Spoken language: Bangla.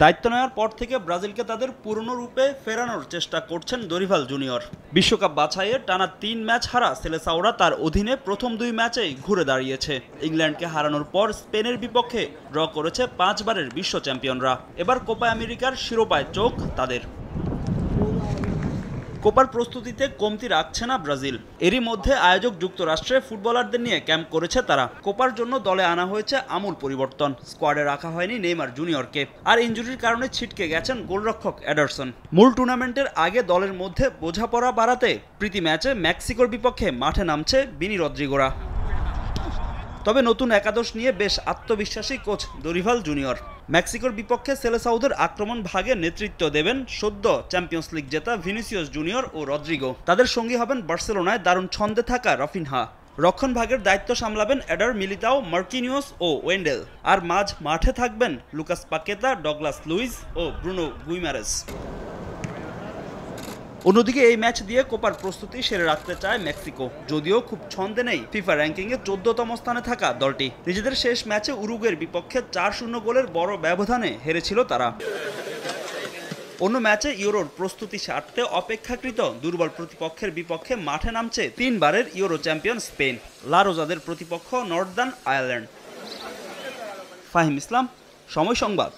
দায়িত্ব নেওয়ার পর থেকে ব্রাজিলকে তাদের পুরনো রূপে ফেরানোর চেষ্টা করছেন দরিভাল জুনিয়র। বিশ্বকাপ বাছাইয়ে টানা ৩ ম্যাচ হারা সেলেসাওরা তার অধীনে প্রথম 2 ম্যাচেই ঘুরে দাঁড়িয়েছে। ইংল্যান্ডকে হারানোর পর স্পেনের বিপক্ষে ড্র করেছে 5 বারের বিশ্ব চ্যাম্পিয়নরা। এবার কোপা আমেরিকার শিরোপায় চোখ তাদের। কোপার প্রস্তুতিতে কমতি রাখছে না ব্রাজিল। এরই মধ্যে আয়োজক যুক্তরাষ্ট্রে ফুটবলারদের নিয়ে ক্যাম্প করেছে তারা। কোপার জন্য দলে আনা হয়েছে আমূল পরিবর্তন। স্কোয়াডে রাখা হয়নি নেইমার জুনিয়রকে, আর ইনজুরির কারণে ছিটকে গেছেন গোলরক্ষক এডারসন। মূল টুর্নামেন্টের আগে দলের মধ্যে বোঝাপড়া বাড়াতে প্রীতি ম্যাচে মেক্সিকোর বিপক্ষে মাঠে নামছে বিনি রদ্রিগোরা। তবে নতুন একাদশ নিয়ে বেশ আত্মবিশ্বাসী কোচ দরিভাল জুনিয়র। মেক্সিকোর বিপক্ষে সেলেসাউদের আক্রমণ ভাগে নেতৃত্ব দেবেন সদ্য চ্যাম্পিয়ন্স লিগ জেতা ভিনিসিয়াস জুনিয়র ও রদ্রিগো। তাদের সঙ্গী হবেন বার্সেলোনায় দারুণ ছন্দে থাকা রাফিনহা। রক্ষণ ভাগের দায়িত্ব সামলাবেন এডার মিলিতাও, মার্কিনিওস ও ওয়েন্ডেল। আর মাঠে থাকবেন লুকাস পাকেতা, ডগলাস লুইস ও ব্রুনো গুইমারেস। অন্যদিকে এই ম্যাচ দিয়ে কোপার প্রস্তুতি সেরে রাখতে চায় মেক্সিকো। যদিও খুব ছন্দে নেই ফিফা র্যাঙ্কিংয়ে 14তম স্থানে থাকা দলটি। নিজেদের শেষ ম্যাচে উরুগুয়ের বিপক্ষে 4-0 গোলের বড় ব্যবধানে হেরেছিল তারা। অন্য ম্যাচে ইউরোর প্রস্তুতি সারতে অপেক্ষাকৃত দুর্বল প্রতিপক্ষের বিপক্ষে মাঠে নামছে 3 বারের ইউরো চ্যাম্পিয়ন স্পেন। লা রোজাদের প্রতিপক্ষ নর্দার্ন আয়ারল্যান্ড। ফাহিম ইসলাম, সময় সংবাদ।